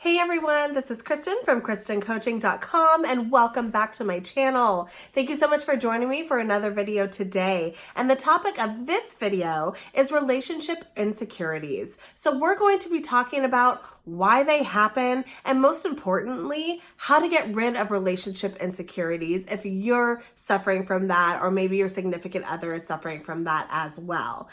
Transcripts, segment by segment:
Hey everyone, this is Kristin from KristinCoaching.com and welcome back to my channel. Thank you so much for joining me for another video today. And the topic of this video is relationship insecurities. So we're going to be talking about why they happen and most importantly, how to get rid of relationship insecurities if you're suffering from that or maybe your significant other is suffering from that as well.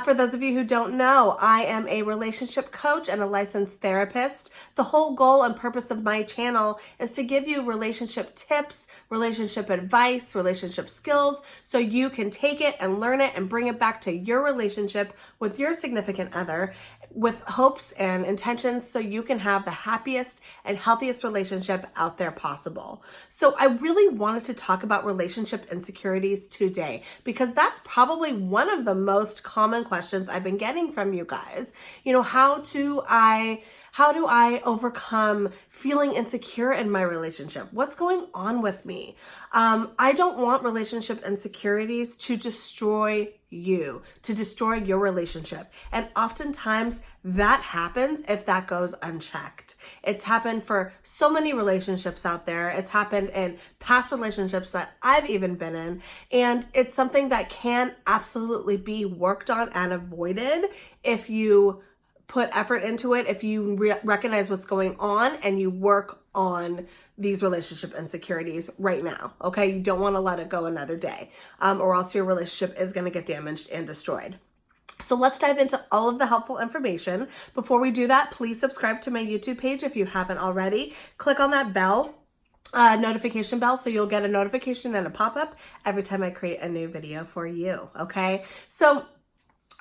For those of you who don't know, I am a relationship coach and a licensed therapist. The whole goal and purpose of my channel is to give you relationship tips, relationship advice, relationship skills, so you can take it and learn it and bring it back to your relationship with your significant other with hopes and intentions so you can have the happiest and healthiest relationship out there possible. So I really wanted to talk about relationship insecurities today because that's probably one of the most common questions I've been getting from you guys. You know, how do I overcome feeling insecure in my relationship? What's going on with me? I don't want relationship insecurities to destroy you, to destroy your relationship. And oftentimes that happens if that goes unchecked. It's happened for so many relationships out there. It's happened in past relationships that I've even been in. And it's something that can absolutely be worked on and avoided if you put effort into it, if you recognize what's going on and you work on these relationship insecurities right now, okay? You don't want to let it go another day, or else your relationship is going to get damaged and destroyed. So let's dive into all of the helpful information. Before we do that, please subscribe to my YouTube page if you haven't already. Click on that bell, notification bell, so you'll get a notification and a pop-up every time I create a new video for you, okay? So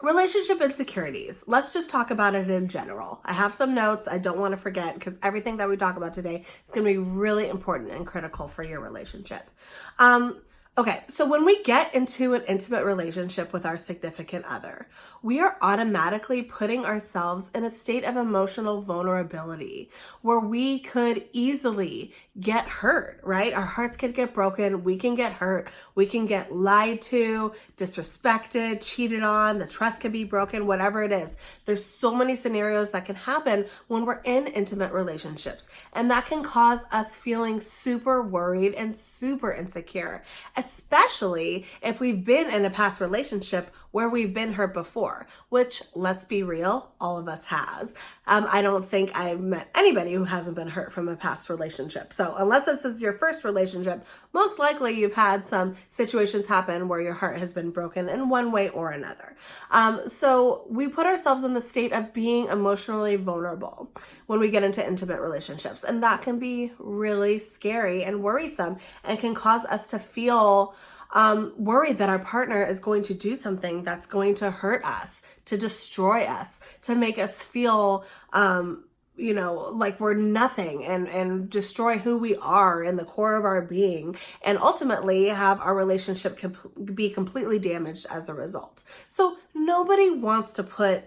relationship insecurities. Let's just talk about it in general. I have some notes I don't want to forget because everything that we talk about today is going to be really important and critical for your relationship. Okay, so when we get into an intimate relationship with our significant other, we are automatically putting ourselves in a state of emotional vulnerability where we could easily get hurt, right? Our hearts can get broken, we can get hurt, we can get lied to, disrespected, cheated on, the trust can be broken, whatever it is. There's so many scenarios that can happen when we're in intimate relationships, and that can cause us feeling super worried and super insecure, especially if we've been in a past relationship where we've been hurt before, which, let's be real, all of us has. I don't think I've met anybody who hasn't been hurt from a past relationship. So unless this is your first relationship, most likely you've had some situations happen where your heart has been broken in one way or another. So we put ourselves in the state of being emotionally vulnerable when we get into intimate relationships. And that can be really scary and worrisome and can cause us to feel worried that our partner is going to do something that's going to hurt us, to destroy us, to make us feel, like we're nothing and destroy who we are in the core of our being, and ultimately have our relationship be completely damaged as a result. So nobody wants to put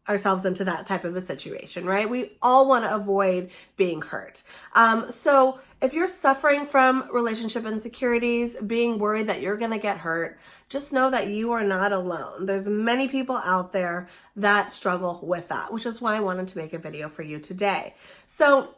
ourselves into that type of a situation, right? We all want to avoid being hurt. So if you're suffering from relationship insecurities, being worried that you're going to get hurt, just know that you are not alone. There's many people out there that struggle with that, which is why I wanted to make a video for you today. So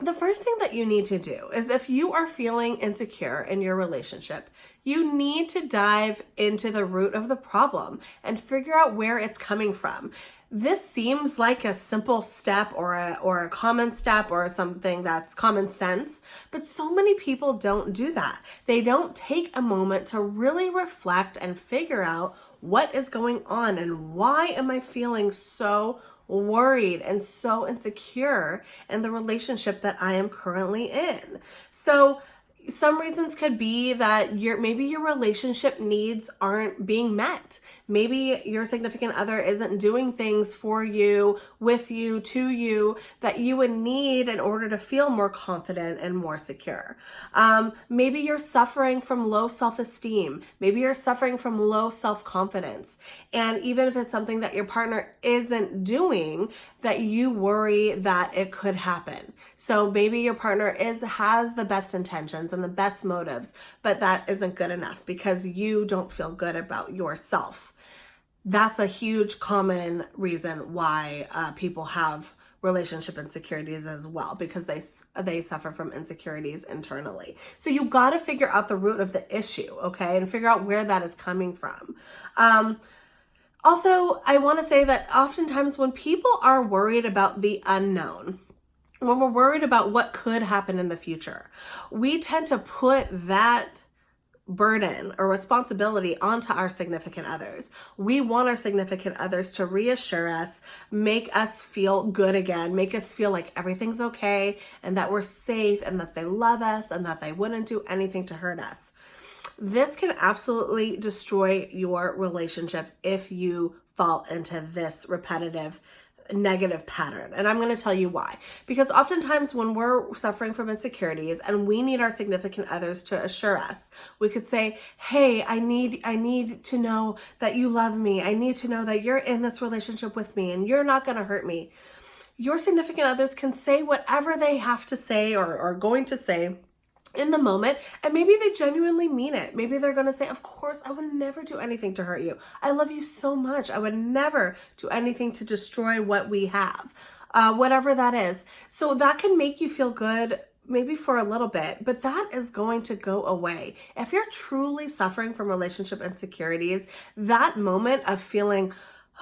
the first thing that you need to do is, if you are feeling insecure in your relationship, you need to dive into the root of the problem and figure out where it's coming from. This seems like a simple step or a common step or something that's common sense, but so many people don't do that. They don't take a moment to really reflect and figure out what is going on and why am I feeling so worried and so insecure in the relationship that I am currently in. So some reasons could be that maybe your relationship needs aren't being met. Maybe your significant other isn't doing things for you, with you, to you, that you would need in order to feel more confident and more secure. Maybe you're suffering from low self-esteem. Maybe you're suffering from low self-confidence. And even if it's something that your partner isn't doing, that you worry that it could happen. So maybe your partner has the best intentions and the best motives, but that isn't good enough because you don't feel good about yourself. That's a huge common reason why people have relationship insecurities as well, because they suffer from insecurities internally. So you got to figure out the root of the issue, okay, and figure out where that is coming from. Also, I want to say that oftentimes when people are worried about the unknown, when we're worried about what could happen in the future, we tend to put that burden or responsibility onto our significant others. We want our significant others to reassure us, make us feel good again, make us feel like everything's okay and that we're safe and that they love us and that they wouldn't do anything to hurt us. This can absolutely destroy your relationship if you fall into this repetitive negative pattern. And I'm going to tell you why. Because oftentimes when we're suffering from insecurities and we need our significant others to assure us, we could say, hey, I need to know that you love me. I need to know that you're in this relationship with me and you're not going to hurt me. Your significant others can say whatever they have to say or are going to say in the moment, and maybe they genuinely mean it. Maybe they're going to say, of course, I would never do anything to hurt you. I love you so much. I would never do anything to destroy what we have, whatever that is. So that can make you feel good maybe for a little bit, but that is going to go away. If you're truly suffering from relationship insecurities, that moment of feeling,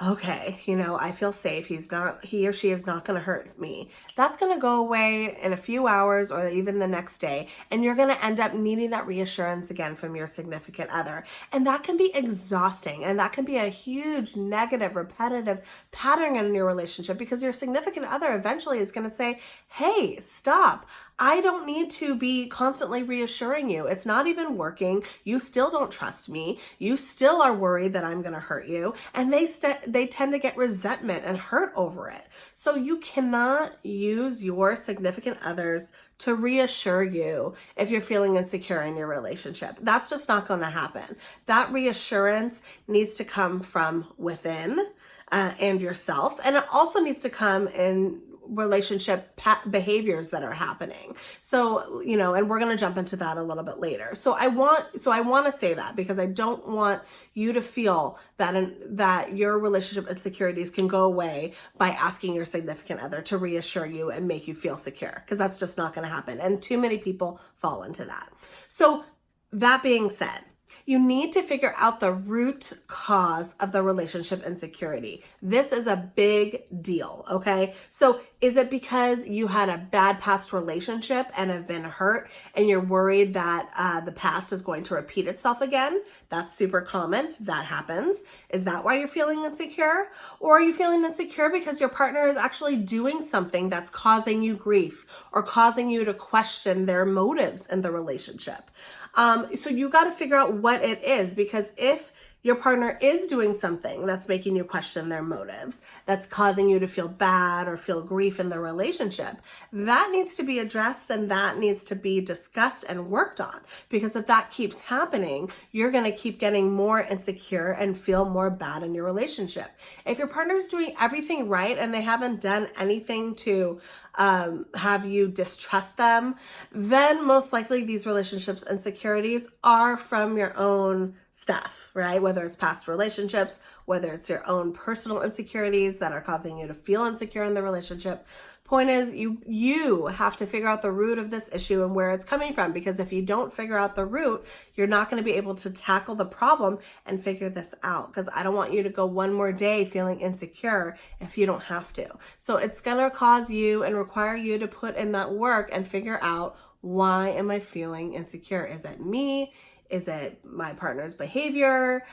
okay, I feel safe. He or she is not going to hurt me. That's going to go away in a few hours or even the next day. And you're going to end up needing that reassurance again from your significant other. And that can be exhausting. And that can be a huge negative, repetitive pattern in your relationship, because your significant other eventually is going to say, hey, stop. I don't need to be constantly reassuring you. It's not even working. You still don't trust me. You still are worried that I'm going to hurt you. And they tend to get resentment and hurt over it. So you cannot use your significant others to reassure you if you're feeling insecure in your relationship. That's just not going to happen. That reassurance needs to come from within and yourself. And it also needs to come in relationship behaviors that are happening. So, and we're going to jump into that a little bit later. So I want to say that because I don't want you to feel that your relationship insecurities can go away by asking your significant other to reassure you and make you feel secure, because that's just not going to happen. And too many people fall into that. So that being said, you need to figure out the root cause of the relationship insecurity. This is a big deal, okay? So is it because you had a bad past relationship and have been hurt and you're worried that the past is going to repeat itself again? That's super common. That happens. Is that why you're feeling insecure? Or are you feeling insecure because your partner is actually doing something that's causing you grief or causing you to question their motives in the relationship? So you got to figure out what it is, because if your partner is doing something that's making you question their motives, that's causing you to feel bad or feel grief in the relationship, that needs to be addressed and that needs to be discussed and worked on. Because if that keeps happening, you're going to keep getting more insecure and feel more bad in your relationship. If your partner's doing everything right and they haven't done anything to have you distrust them, then most likely these relationships insecurities are from your own stuff, right? Whether it's past relationships, whether it's your own personal insecurities that are causing you to feel insecure in the relationship. Point is, you have to figure out the root of this issue and where it's coming from, because if you don't figure out the root, you're not going to be able to tackle the problem and figure this out, because I don't want you to go one more day feeling insecure if you don't have to. So it's going to cause you and require you to put in that work and figure out, why am I feeling insecure? Is it me? Is it my partner's behavior?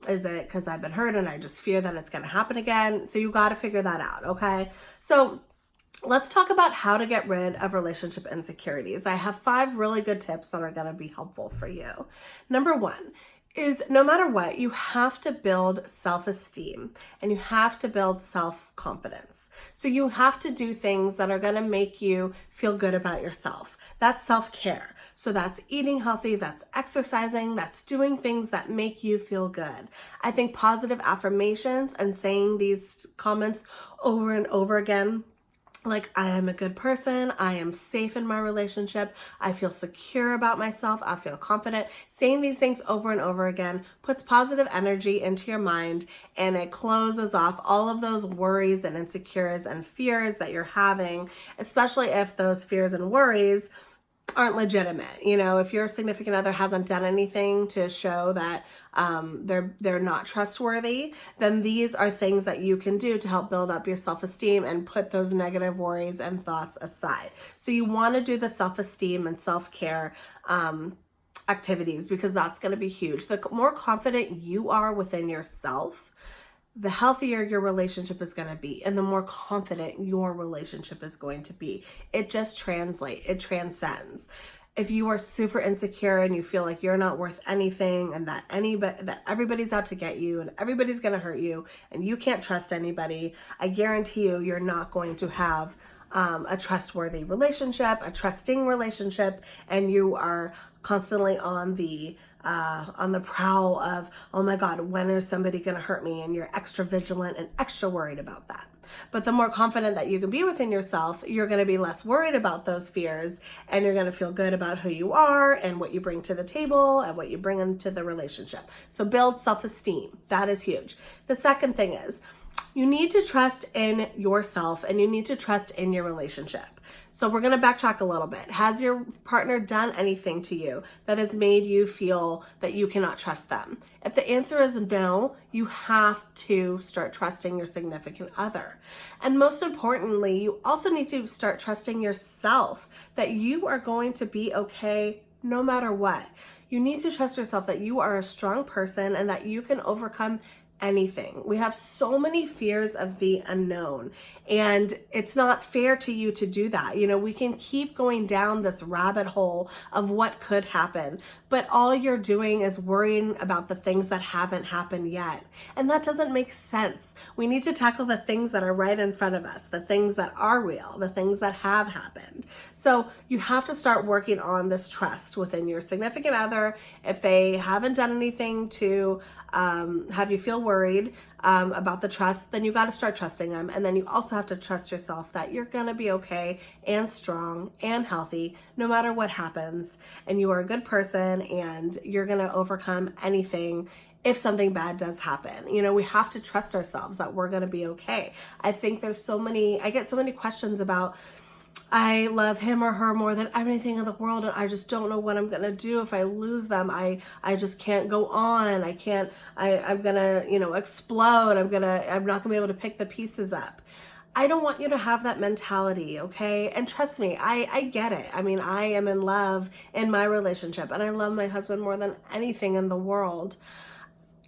Is it because I've been hurt and I just fear that it's going to happen again? So you got to figure that out, okay? So let's talk about how to get rid of relationship insecurities. I have 5 really good tips that are going to be helpful for you. Number 1 is, no matter what, you have to build self-esteem and you have to build self-confidence. So you have to do things that are going to make you feel good about yourself. That's self-care. So that's eating healthy, that's exercising, that's doing things that make you feel good. I think positive affirmations and saying these comments over and over again like, I am a good person, I am safe in my relationship, I feel secure about myself, I feel confident. Saying these things over and over again puts positive energy into your mind, and it closes off all of those worries and insecurities and fears that you're having, especially if those fears and worries aren't legitimate. You know, if your significant other hasn't done anything to show that they're not trustworthy, then these are things that you can do to help build up your self-esteem and put those negative worries and thoughts aside. So you want to do the self-esteem and self-care activities, because that's going to be huge. The more confident you are within yourself, the healthier your relationship is going to be, and the more confident your relationship is going to be. It just translates, it transcends. If you are super insecure and you feel like you're not worth anything, and that everybody's out to get you and everybody's going to hurt you and you can't trust anybody, I guarantee you, you're not going to have a trustworthy relationship, a trusting relationship, and you are constantly on the prowl of, oh my God, when is somebody going to hurt me? And you're extra vigilant and extra worried about that. But the more confident that you can be within yourself, you're going to be less worried about those fears, and you're going to feel good about who you are and what you bring to the table and what you bring into the relationship. So build self-esteem. That is huge. The second thing is, you need to trust in yourself, and you need to trust in your relationship. So we're going to backtrack a little bit. Has your partner done anything to you that has made you feel that you cannot trust them? If the answer is no, you have to start trusting your significant other. And most importantly, you also need to start trusting yourself, that you are going to be okay no matter what. You need to trust yourself that you are a strong person and that you can overcome anything. We have so many fears of the unknown, and it's not fair to you to do that. You know, we can keep going down this rabbit hole of what could happen, but all you're doing is worrying about the things that haven't happened yet. And that doesn't make sense. We need to tackle the things that are right in front of us, the things that are real, the things that have happened. So you have to start working on this trust within your significant other. If they haven't done anything to have you feel worried about the trust, then you got to start trusting them. And then you also have to trust yourself that you're going to be okay and strong and healthy no matter what happens. And you are a good person, and you're going to overcome anything if something bad does happen. You know, we have to trust ourselves that we're going to be okay. I think I get so many questions about, I love him or her more than anything in the world, and I just don't know what I'm going to do if I lose them. I just can't go on. I'm going to, explode. I'm not going to be able to pick the pieces up. I don't want you to have that mentality, okay? And trust me, I get it. I mean, I am in love in my relationship, and I love my husband more than anything in the world.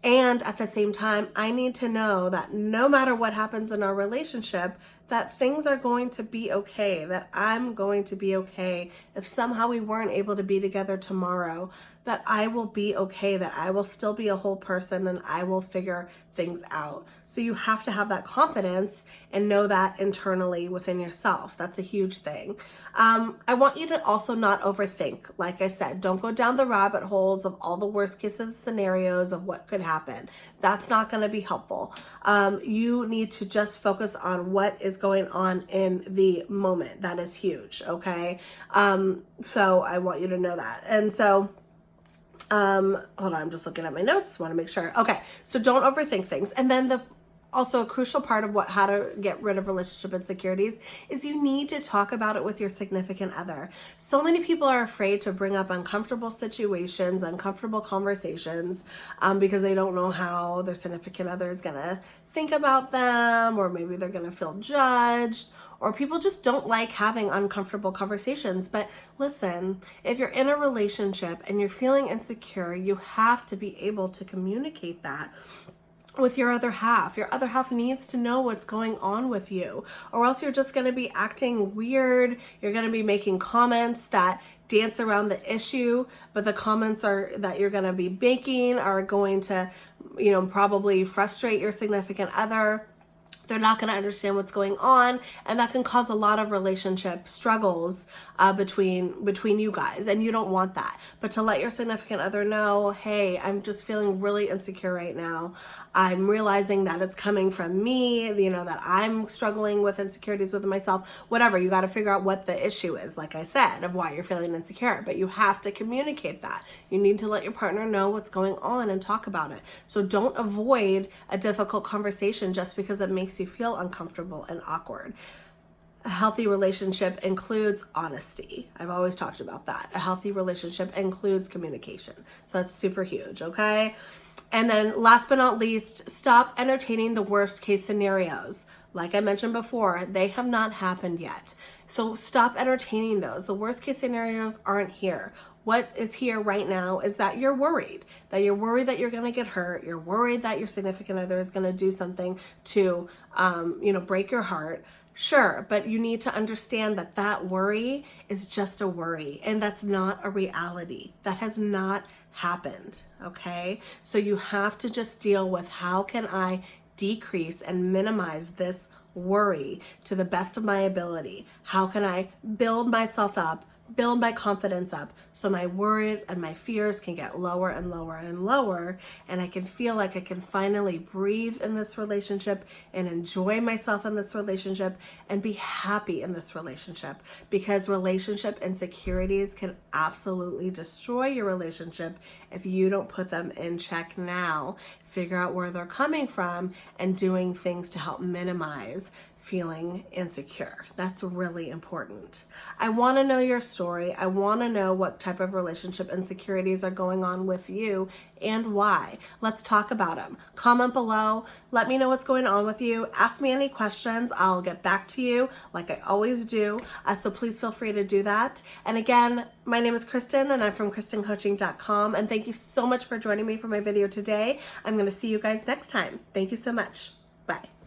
And at the same time, I need to know that no matter what happens in our relationship, that things are going to be okay, that I'm going to be okay. If somehow we weren't able to be together tomorrow, that I will be okay, that I will still be a whole person, and I will figure things out. So you have to have that confidence and know that internally within yourself. That's a huge thing. I want you to also not overthink. Like I said, don't go down the rabbit holes of all the worst cases scenarios of what could happen. That's not going to be helpful. You need to just focus on what is going on in the moment. That is huge. Okay. So I want you to know that. And so hold on, I'm just looking at my notes. Want to make sure. Okay. So don't overthink things. And then also a crucial part of how to get rid of relationship insecurities is you need to talk about it with your significant other. So many people are afraid to bring up uncomfortable situations, uncomfortable conversations, because they don't know how their significant other is going to think about them, or maybe they're going to feel judged, or people just don't like having uncomfortable conversations. But listen, if you're in a relationship and you're feeling insecure, you have to be able to communicate that with your other half. Your other half needs to know what's going on with you, or else you're just going to be acting weird. You're going to be making comments that dance around the issue, but the comments that you're going to be making are going to, probably frustrate your significant other. they're not going to understand what's going on, and that can cause a lot of relationship struggles between you guys, and you don't want that. But to let your significant other know, hey, I'm just feeling really insecure right now. I'm realizing that it's coming from me, that I'm struggling with insecurities within myself, whatever. You got to figure out what the issue is, like I said, of why you're feeling insecure, but you have to communicate that. You need to let your partner know what's going on and talk about it. So don't avoid a difficult conversation just because it makes you feel uncomfortable and awkward. A healthy relationship includes honesty. I've always talked about that. A healthy relationship includes communication. So that's super huge, okay? And then last but not least, stop entertaining the worst case scenarios. Like I mentioned before, they have not happened yet. So stop entertaining those. The worst case scenarios aren't here. What is here right now is that you're worried that you're going to get hurt. You're worried that your significant other is going to do something to, break your heart. Sure, but you need to understand that that worry is just a worry, and that's not a reality. That has not happened, okay? So you have to just deal with, how can I decrease and minimize this worry to the best of my ability? How can I build myself up, build my confidence up, so my worries and my fears can get lower and lower and lower, and I can feel like I can finally breathe in this relationship and enjoy myself in this relationship and be happy in this relationship. Because relationship insecurities can absolutely destroy your relationship if you don't put them in check now. Figure out where they're coming from and doing things to help minimize feeling insecure. That's really important. I want to know your story. I want to know what type of relationship insecurities are going on with you and why. Let's talk about them. Comment below. Let me know what's going on with you. Ask me any questions. I'll get back to you like I always do. So please feel free to do that. And again, my name is Kristin, and I'm from KristinCoaching.com. And thank you so much for joining me for my video today. I'm going to see you guys next time. Thank you so much. Bye.